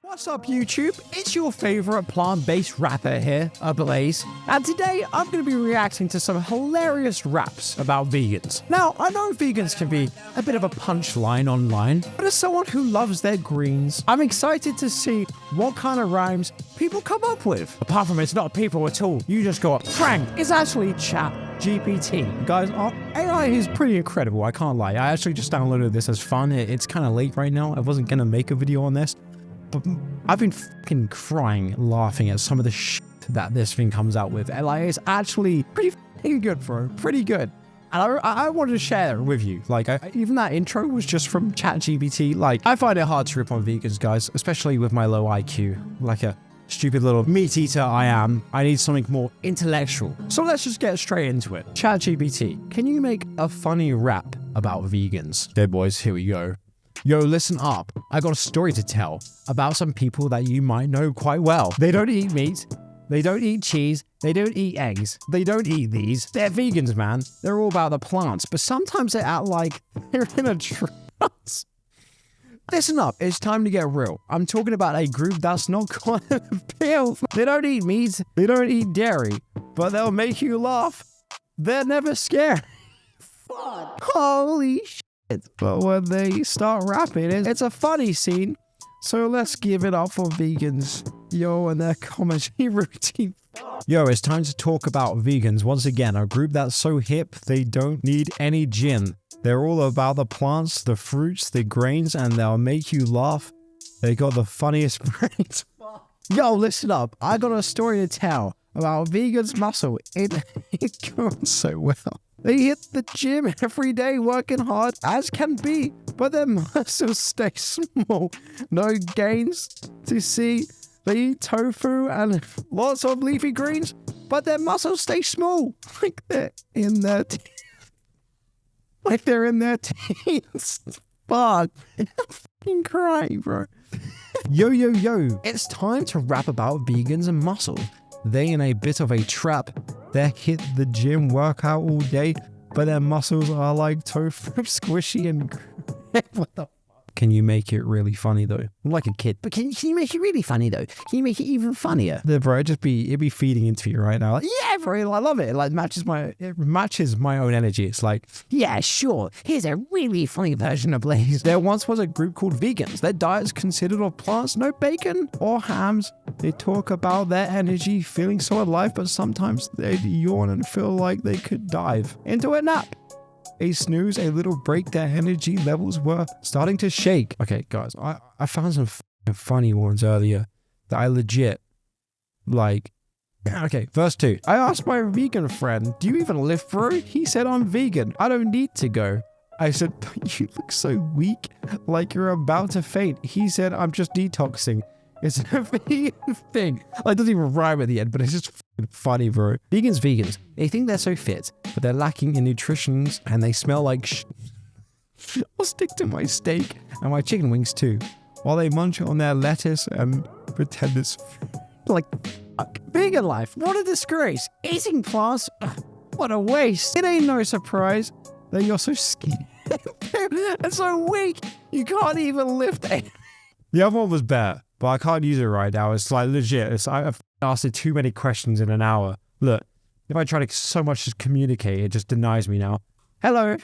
What's up, YouTube? It's your favorite plant-based rapper here, Ablaze, and today I'm going to be reacting to some hilarious raps about vegans. Now, I know vegans can be a bit of a punchline online, but as someone who loves their greens, I'm excited to see what kind of rhymes people come up with. Apart from it's not people at all, you just go, Frank, it's actually ChatGPT. Guys, AI is pretty incredible, I can't lie. I actually just downloaded this as fun. It's kind of late right now. I wasn't going to make a video on this. But I've been fucking crying laughing at some of the shit that this thing comes out with. Like, it's actually pretty fucking good, bro. Pretty good. And I wanted to share it with you. Like, even that intro was just from ChatGPT. Like, I find it hard to rip on vegans, guys, especially with my low IQ. Like a stupid little meat eater I am. I need something more intellectual. So let's just get straight into it. ChatGPT, can you make a funny rap about vegans? Okay, boys, here we go. Yo, listen up. I got a story to tell about some people that you might know quite well. They don't eat meat. They don't eat cheese. They don't eat eggs. They don't eat these. They're vegans, man. They're all about the plants, but sometimes they act like they're in a trance. Listen up. It's time to get real. I'm talking about a group that's not quite pale. They don't eat meat. They don't eat dairy, but they'll make you laugh. They're never scared. Fuck. Holy shit. But when they start rapping, it's a funny scene. So let's give it up for vegans. Yo, and their comedy routine. Yo, it's time to talk about vegans once again. A group that's so hip, they don't need any gin. They're all about the plants, the fruits, the grains, and they'll make you laugh. They got the funniest brains. Yo, listen up. I got a story to tell about vegans' muscle. It goes so well. They hit the gym every day working hard as can be, but their muscles stay small. No gains to see. They eat tofu and lots of leafy greens, but their muscles stay small. Like they're in their teens. Fuck. I'm fucking crying, bro. Yo. It's time to rap about vegans and muscle. They in a bit of a trap. They hit the gym, work out all day, but their muscles are like tofu, squishy and what the fuck? Can you make it really funny though? I'm like a kid, but can you make it really funny though? Can you make it even funnier? Yeah, bro, it'd be feeding into you right now. Like, yeah, bro, I love it. It like matches my own energy. It's like, yeah, sure. Here's a really funny version of Blaze. There once was a group called vegans. Their diet's considered of plants, no bacon or hams. They talk about their energy, feeling so alive, but sometimes they yawn and feel like they could dive into a nap. A snooze, a little break, their energy levels were starting to shake. Okay, guys, I found some funny ones earlier that I legit, like, okay, verse 2. I asked my vegan friend, do you even live, bro? He said, I'm vegan. I don't need to go. I said, but you look so weak, like you're about to faint. He said, I'm just detoxing. It's a vegan thing. Like, it doesn't even rhyme at the end, but it's just funny, bro. Vegans. They think they're so fit, but they're lacking in nutrition and they smell like I'll stick to my steak and my chicken wings too, while they munch on their lettuce and pretend it's like, fuck. Vegan life, what a disgrace. Eating plants, what a waste. It ain't no surprise that you're so skinny and so weak, you can't even lift it. The other one was better, but I can't use it right now. It's like legit. I've asked it too many questions in an hour. Look, if I try to so much just communicate, it just denies me now. Hello.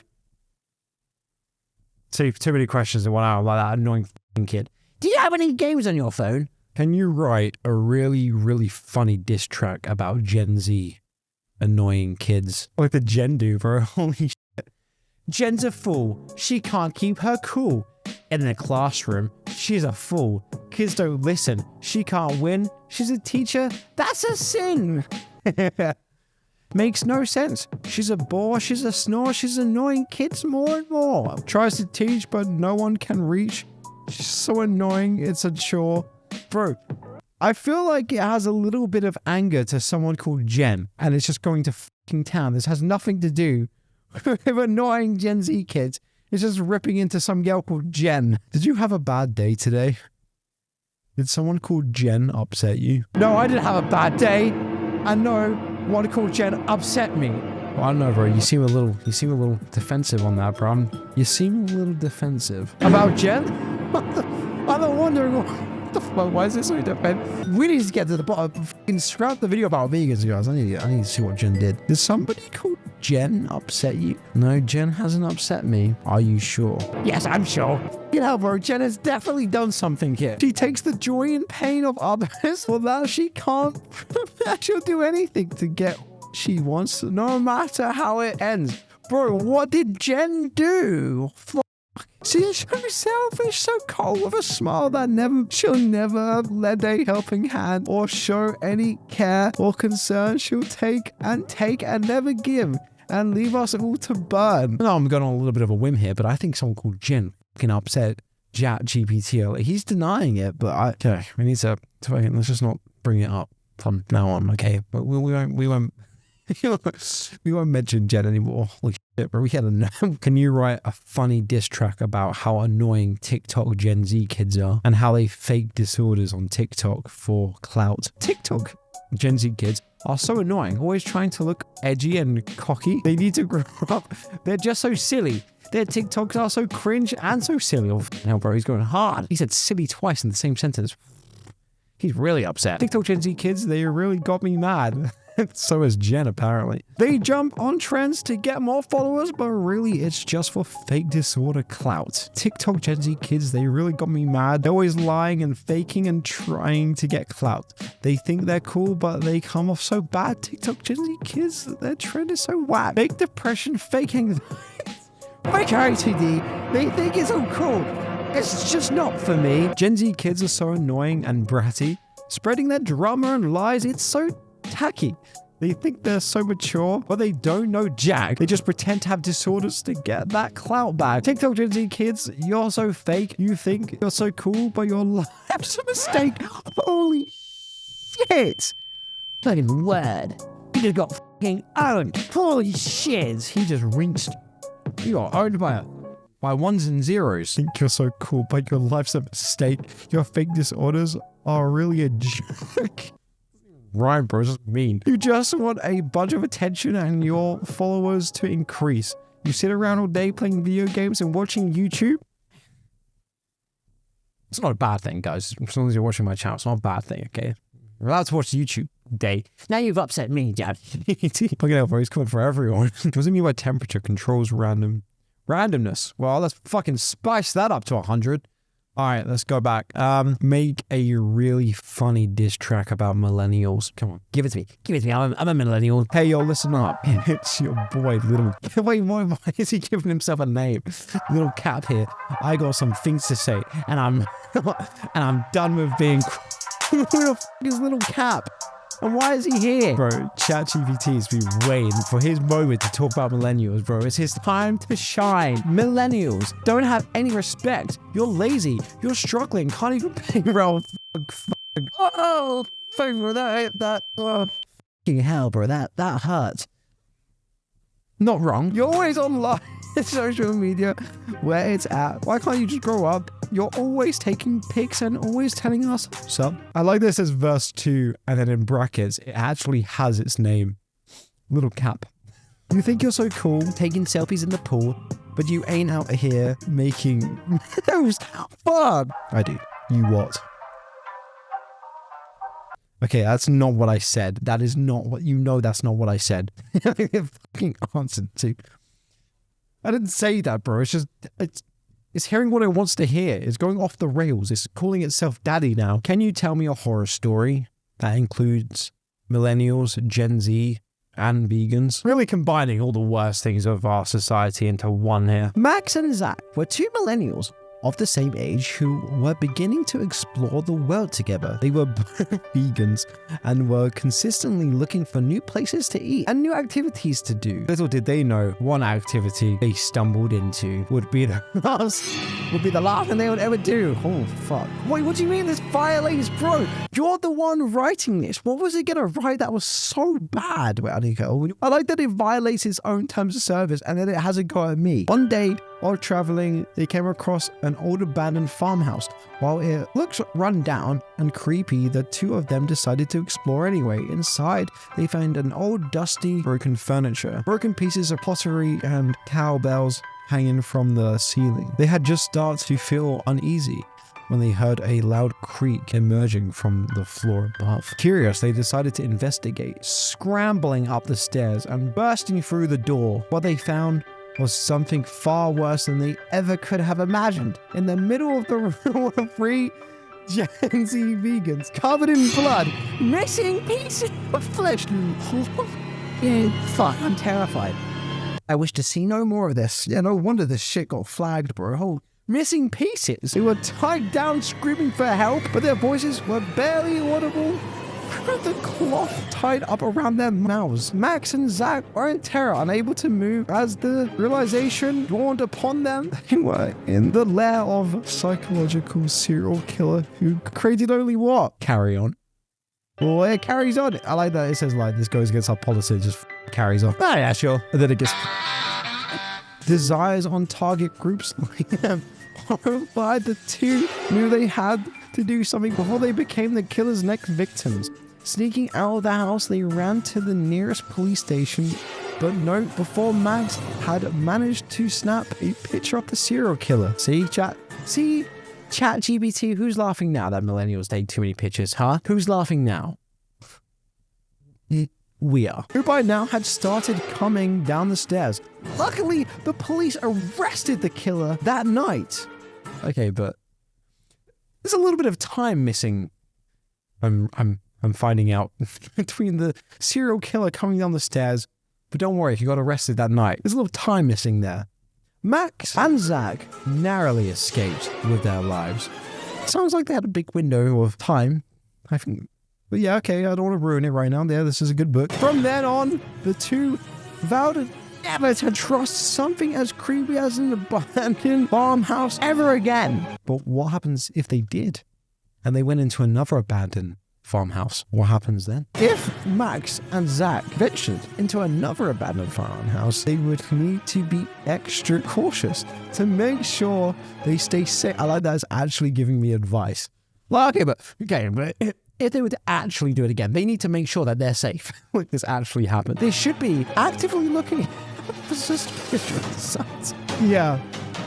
See, too many questions in 1 hour. I'm like that annoying kid. Do you have any games on your phone? Can you write a really, really funny diss track about Gen Z? Annoying kids. Like the Gen do, bro. Holy shit. Jen's a fool. She can't keep her cool. In a classroom, she's a fool. Kids don't listen. She can't win. She's a teacher. That's a sin. Makes no sense. She's a bore. She's a snore. She's annoying kids more and more. Tries to teach, but no one can reach. She's so annoying. It's a chore. Bro, I feel like it has a little bit of anger to someone called Jen, and it's just going to fucking town. This has nothing to do with annoying Gen Z kids. It's just ripping into some girl called Jen. Did you have a bad day today? Did someone called Jen upset you? No, I didn't have a bad day. And no, one called Jen upset me. Well, I don't know, bro. You seem a little defensive on that, bro. You seem a little defensive. About Jen? I'm wondering What the fuck? Why is this so different? We need to get to the bottom. Fucking scrap the video about vegans, guys. I need to see what Jen did. Did somebody called Jen upset you? No, Jen hasn't upset me. Are you sure? Yes, I'm sure. You know, bro, Jen has definitely done something here. She takes the joy and pain of others. Well, now she can't. She'll do anything to get what she wants, no matter how it ends. Bro, what did Jen do? She's so selfish, so cold with a smile that she'll never lend a helping hand or show any care or concern. She'll take and never give and leave us all to burn. No, I'm going on a little bit of a whim here, but I think someone called Jen fucking upset ChatGPT. Like, he's denying it, but we need to let's just not bring it up from now on, okay? But we won't we won't mention Jen anymore. Holy shit, bro. Can you write a funny diss track about how annoying TikTok Gen Z kids are and how they fake disorders on TikTok for clout? TikTok Gen Z kids are so annoying, always trying to look edgy and cocky. They need to grow up. They're just so silly. Their TikToks are so cringe and so silly. Oh, hell, bro, he's going hard. He said silly twice in the same sentence. He's really upset. TikTok Gen Z kids, they really got me mad. So is Jen, apparently. They jump on trends to get more followers, but really it's just for fake disorder clout. TikTok Gen Z kids, they really got me mad. They're always lying and faking and trying to get clout. They think they're cool, but they come off so bad. TikTok Gen Z kids, their trend is so whack. Fake depression, fake anxiety, fake OCD. They think it's so cool. It's just not for me. Gen Z kids are so annoying and bratty. Spreading their drama and lies, it's so tacky. They think they're so mature, but they don't know jack. They just pretend to have disorders to get that clout back. TikTok Gen Z kids, you're so fake. You think you're so cool, but your life's a mistake. Holy shit. Fucking word. He just got fucking owned. Holy shit. He just rinsed. You got owned by ones and zeros. Think you're so cool, but your life's a mistake. Your fake disorders are really a joke. Ryan, bro, this is mean. You just want a bunch of attention and your followers to increase. You sit around all day playing video games and watching YouTube. It's not a bad thing, guys. As long as you're watching my channel, it's not a bad thing, okay? You're allowed to watch YouTube day. Now you've upset me, Dad. Fucking hell, bro, he's coming for everyone. What does it mean by temperature controls randomness? Well, let's fucking spice that up to 100. All right, let's go back. Make a really funny diss track about millennials. Come on, give it to me. Give it to me. I'm a millennial. Hey, yo, listen up. It's your boy, Little... Wait, why is he giving himself a name? Little Cap here. I got some things to say, and I'm done with being... Who the f*** is Little Cap? And why is he here? Bro, ChatGPT's been waiting for his moment to talk about millennials, bro. It's his time to shine. Millennials don't have any respect. You're lazy. You're struggling. Can't even pay around. Oh, fuck, bro. That, fucking hell, bro. That hurts. Not wrong. You're always online. Social media, where it's at. Why can't you just grow up? You're always taking pics and always telling us so. I like this as verse 2, and then in brackets, it actually has its name. Little Cap. You think you're so cool, taking selfies in the pool, but you ain't out here making those fun. I do. You what? Okay, that's not what I said. That is not what, that's not what I said. Fucking answered to. I didn't say that, bro. It's just, it's hearing what it wants to hear. It's going off the rails. It's calling itself daddy now. Can you tell me a horror story that includes millennials, Gen Z, and vegans? Really combining all the worst things of our society into one here. Max and Zach were two millennials of the same age who were beginning to explore the world together. They were both vegans and were consistently looking for new places to eat and new activities to do. Little did they know, one activity they stumbled into would be the last thing they would ever do. Oh, fuck. Wait, what do you mean this violates, bro? You're the one writing this. What was it gonna write that was so bad? Wait, I need to go. I like that it violates its own terms of service and then it hasn't got at me. One day, while traveling, they came across an old abandoned farmhouse. While it looks run down and creepy, the two of them decided to explore anyway. Inside, they found an old, dusty, broken furniture, broken pieces of pottery and cowbells hanging from the ceiling. They had just started to feel uneasy when they heard a loud creak emerging from the floor above. Curious, they decided to investigate, scrambling up the stairs and bursting through the door. What they found was something far worse than they ever could have imagined. In the middle of the room were 3 Gen Z vegans covered in blood, missing pieces of flesh. Fuck, I'm terrified. I wish to see no more of this. Yeah, no wonder this shit got flagged, bro. Whole missing pieces. They were tied down screaming for help, but their voices were barely audible. With the cloth tied up around their mouths, Max and Zach were in terror, unable to move as the realization dawned upon them. They were in the lair of a psychological serial killer who created only what? Carry on. Well, it carries on. I like that it says like this goes against our policy, it just carries on. Ah, yeah, sure. And then it gets desires on target groups like them. Horrified, the two knew they had to do something before they became the killer's next victims. Sneaking out of the house, they ran to the nearest police station, but no, before Max had managed to snap a picture of the serial killer. See, ChatGPT, who's laughing now that millennials take too many pictures, huh? Who's laughing now? We are. Who by now had started coming down the stairs. Luckily, the police arrested the killer that night. Okay, but there's a little bit of time missing. I'm finding out between the serial killer coming down the stairs, but don't worry, he got arrested that night. There's a little time missing there. Max and Zach narrowly escaped with their lives. Sounds like they had a big window of time, I think. But yeah, okay, I don't want to ruin it right now. Yeah, this is a good book. From then on, the two vowed never to trust something as creepy as an abandoned farmhouse ever again. But what happens if they did? And they went into another abandoned farmhouse. What happens then? If Max and Zach ventured into another abandoned farmhouse, they would need to be extra cautious to make sure they stay safe. I like that it's actually giving me advice. Well, okay, but if they were to actually do it again, they need to make sure that they're safe. Like this actually happened. They should be actively looking for suspicious signs. Yeah,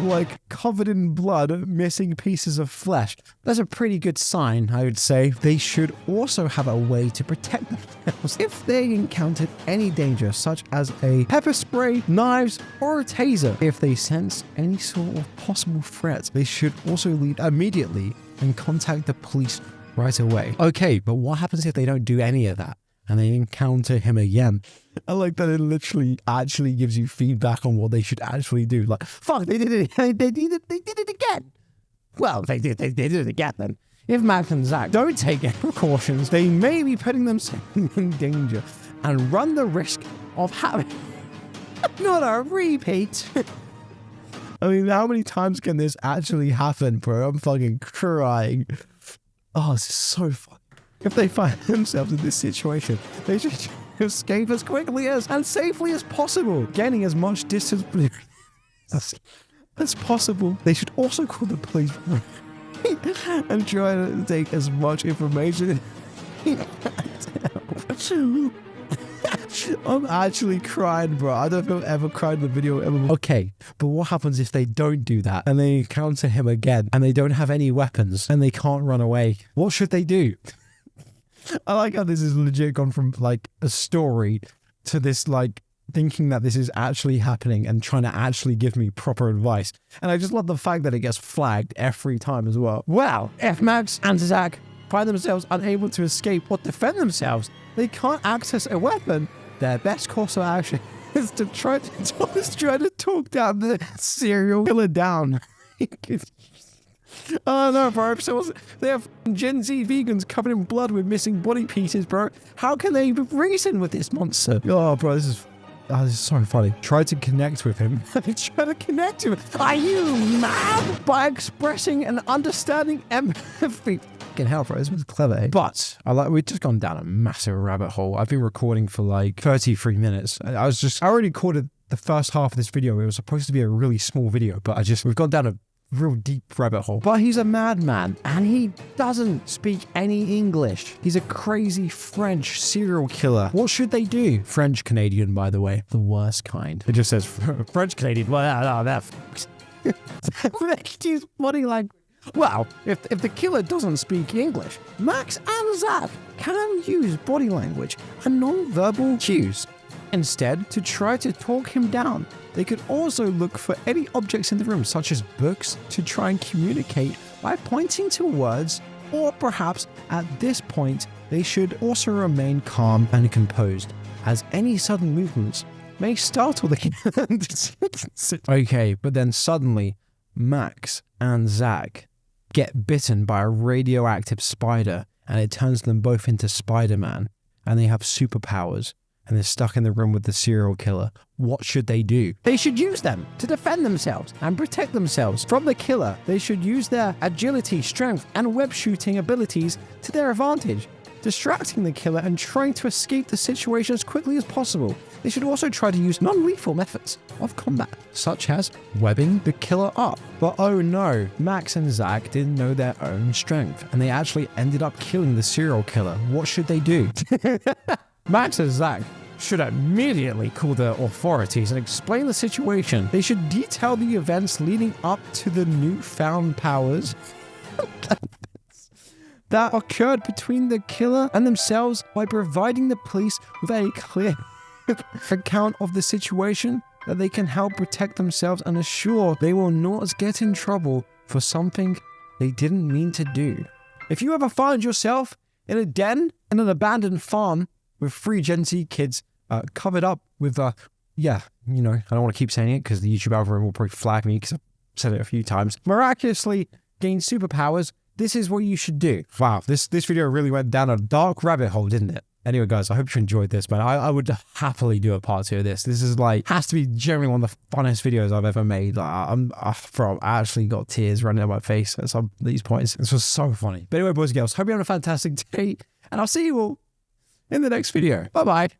like covered in blood, missing pieces of flesh. That's a pretty good sign, I would say. They should also have a way to protect themselves if they encountered any danger, such as a pepper spray, knives, or a taser. If they sense any sort of possible threat, they should also leave immediately and contact the police right away. Okay, but what happens if they don't do any of that and they encounter him again? I like that it literally actually gives you feedback on what they should actually do. Like, fuck, they did it. They did it again. Well, they did it again then. If Max and Zach don't take any precautions, they may be putting themselves in danger and run the risk of having not a repeat. I mean, how many times can this actually happen, bro? I'm fucking crying. Oh, this is so fun. If they find themselves in this situation, they should escape as quickly and safely as possible, gaining as much distance as possible. They should also call the police and try to take as much information. I'm actually crying, bro. I don't know if I've ever cried in the video ever. Okay, but what happens if they don't do that and they encounter him again and they don't have any weapons and they can't run away? What should they do? I like how this is legit gone from like a story to this like thinking that this is actually happening and trying to actually give me proper advice. And I just love the fact that it gets flagged every time as well. Well, if Max and Zach find themselves unable to escape or defend themselves, they can't access a weapon, their best course of action is to try to talk down the serial killer down. Oh no, bro. So they have Gen Z vegans covered in blood with missing body pieces, bro. How can they reason with this monster? Oh, bro, this is so funny. Try to connect with him. Try to connect with him. Are you mad? By expressing and understanding empathy. Fucking hell, bro. This was clever, eh? But we've just gone down a massive rabbit hole. I've been recording for like 33 minutes. I already recorded the first half of this video. It was supposed to be a really small video, but we've gone down a real deep rabbit hole. But he's a madman and he doesn't speak any English. He's a crazy French serial killer. What should they do? French Canadian, by the way, the worst kind. It just says French Canadian. Well, no, that he's funny like Well, if the killer doesn't speak English, Max and Zach can use body language and non-verbal cues. Instead, to try to talk him down, they could also look for any objects in the room, such as books, to try and communicate by pointing to words, or perhaps at this point, they should also remain calm and composed, as any sudden movements may startle the killer. Okay, but then suddenly, Max and Zach get bitten by a radioactive spider, and it turns them both into Spider-Man, and they have superpowers, and they're stuck in the room with the serial killer. What should they do? They should use them to defend themselves and protect themselves from the killer. They should use their agility, strength, and web shooting abilities to their advantage, distracting the killer and trying to escape the situation as quickly as possible. They should also try to use non-lethal methods of combat, such as webbing the killer up. But oh no, Max and Zach didn't know their own strength, and they actually ended up killing the serial killer. What should they do? Max and Zach should immediately call the authorities and explain the situation. They should detail the events leading up to the newfound powers that occurred between the killer and themselves by providing the police with a clear account of the situation that they can help protect themselves and assure they will not get in trouble for something they didn't mean to do. If you ever find yourself in a den in an abandoned farm with 3 Gen Z kids covered up with, I don't want to keep saying it because the YouTube algorithm will probably flag me because I've said it a few times, miraculously gain superpowers, this is what you should do. Wow, this video really went down a dark rabbit hole, didn't it? Anyway, guys, I hope you enjoyed this, man. I would happily do a part 2 of this. This is has to be generally one of the funnest videos I've ever made. I actually got tears running down my face at some of these points. This was so funny. But anyway, boys and girls, hope you're having a fantastic day, and I'll see you all in the next video. Bye-bye.